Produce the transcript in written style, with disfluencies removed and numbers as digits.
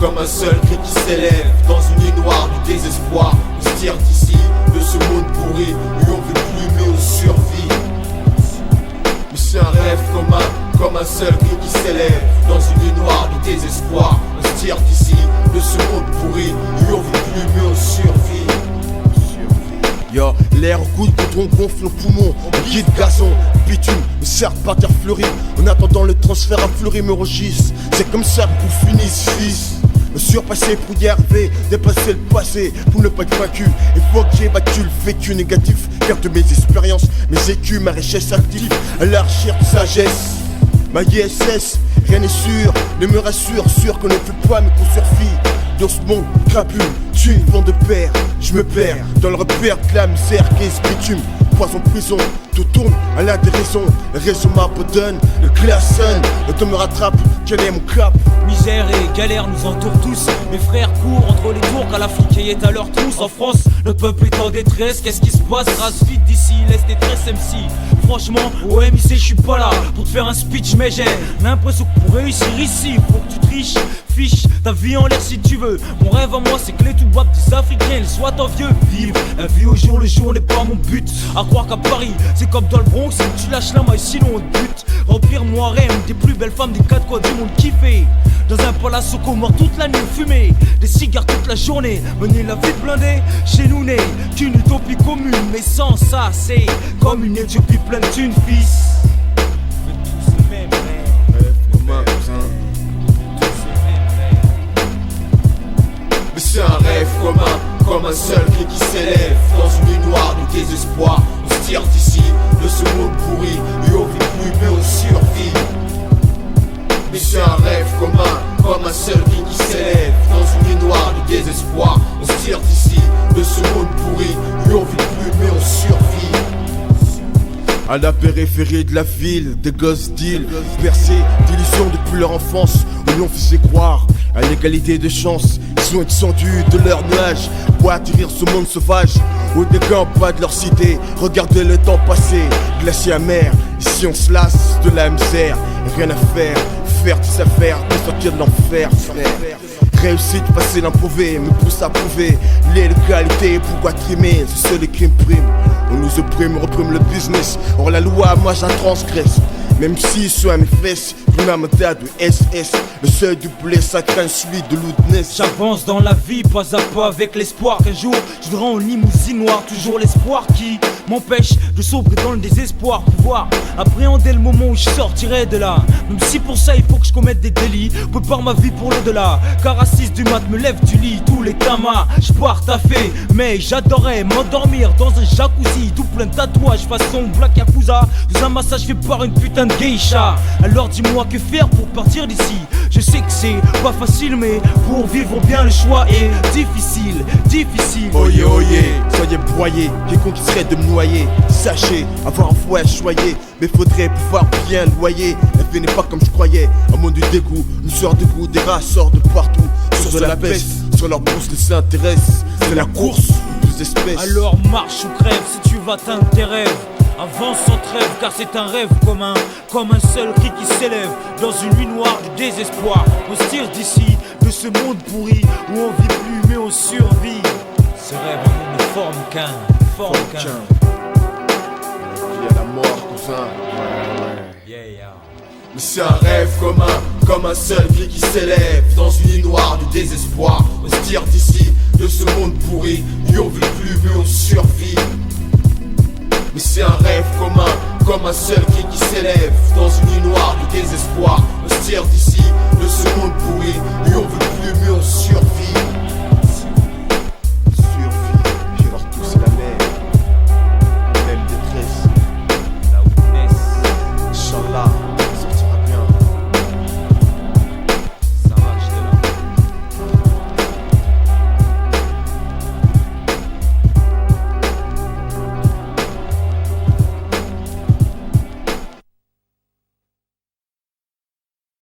comme un seul cri qui s'élève dans une nuit noire du désespoir. On se tire d'ici, de ce monde pourri où on veut plus mais on survit. Mais c'est un rêve commun, comme un seul cri qui s'élève dans une nuit noire du désespoir. On se tire d'ici, de ce monde pourri où on veut plus mais on survit. Yo, l'air goutte quand on gonfle nos poumons. On guide gazon, bitume, me sert par terre fleurie. En attendant le transfert à Fleury me rugisse. C'est comme ça que vous finissez, fils. Me surpasser pour y arriver, dépasser le passé pour ne pas être vaincu. Il faut que j'ai battu le vécu négatif, car de mes expériences, mes écus, ma richesse active, à l'archère de sagesse. Ma ISS, rien n'est sûr, ne me rassure, sûr qu'on ne peut pas mais qu'on survit. Dans ce monde crapule, tu vent de pair, je me perds dans le repère de la misère qu'est ce bitume. Poison, prison, tout tourne à la déraison. Le réseau m'abandonne, le glaçonne, le temps me rattrape, quel est mon cap? Misère et galère nous entourent tous. Mes frères courent entre les tours car l'Afrique est à leur trousse. En France, notre peuple est en détresse. Qu'est-ce qui se passe? Race vite d'ici, laisse des tresses MC. Franchement, au MIC, je suis pas là pour te faire un speech, mais j'ai l'impression que pour réussir ici, faut que tu triches. Fiche ta vie en l'air si tu veux. Mon rêve à moi, c'est que les tout boîtes des Africains soient envieux. Vivre la vie au jour le jour n'est pas mon but. À croire qu'à Paris, c'est comme dans le Bronx, si tu lâches la maille, sinon on te bute. Remplir mon harem des plus belles femmes des quatre coins du monde kiffé. Dans un palace au comore toute la nuit fumée, des cigares toute la journée, mener la vie blindée. Chez nous n'est qu'une utopie commune, mais sans ça c'est comme une Éthiopie pleine d'une fils. On fait tous le même rêve. Mais c'est un rêve commun, comme un seul cri qui s'élève dans une nuit noire du désespoir. On se tire d'ici, de ce monde pourri où on vit plus mais on survit. Mais c'est un rêve commun, comme un seul cri qui s'élève dans une nuit noire du désespoir. On se tire d'ici, de ce monde pourri où on vit plus mais on survit. À la périphérie de la ville, des gosses d'îles bercés d'illusions depuis leur enfance, où l'on faisait croire à l'égalité de chance. Ils sont descendus de leur nuage pour atterrir ce monde sauvage, au dégâts pas de leur cité. Regardez le temps passé, glacier amer. Ici on se lasse de la misère, et rien à faire, faire des affaires, pour sortir de l'enfer, frère. Réussite, passer l'improuvé, me pousse à prouver l'illégalité, pourquoi trimer, c'est seul les crimes priment. On nous opprime, on reprime le business. Or la loi, moi j'en transgresse. Même si sur mes fesses, une amata de SS. Le seuil du poulet, ça craint celui de l'oudness. J'avance dans la vie, pas à pas, avec l'espoir qu'un jour je voudrais en limousine noire. Toujours l'espoir qui m'empêche de sombrer dans le désespoir. Pouvoir appréhender le moment où je sortirai de là. Même si pour ça il faut que je commette des délits, prépare ma vie pour l'au-delà. Car à 6 du mat, me lève du lit, tous les tamas, je pars taffer. Mais j'adorais m'endormir dans un jacuzzi, tout plein de tatouages façon Black Yakuza. Sous un massage fait par une putain de geisha. Alors dis-moi que faire pour partir d'ici. Je sais que c'est pas facile, mais pour vivre bien le choix est difficile, difficile. Oyez, oyez, soyez broyés, quiconque serait de me noyer. Sachez, avoir un voyage choyé, mais faudrait pouvoir bien loyer. La vie n'est pas comme je croyais, un monde du dégoût, une sueur de goût, des rats sortent de partout. Sur de la peste, sur leur bourse, les s'intéressent. C'est la course, deux espèces. Alors marche ou crève si tu vas atteindre tes rêves. Avance sans trêve car c'est un rêve commun, comme un seul cri qui s'élève dans une nuit noire du désespoir. On se tire d'ici, de ce monde pourri où on vit plus mais on survit. Ce rêve en nous ne forme qu'un, Il y a la mort, cousin. Mais c'est un rêve commun, comme un seul cri qui s'élève dans une nuit noire du désespoir. On se tire d'ici, de ce monde pourri où on vit plus mais on survit. Mais c'est un rêve commun, comme un seul cri qui s'élève dans une nuit noire du désespoir.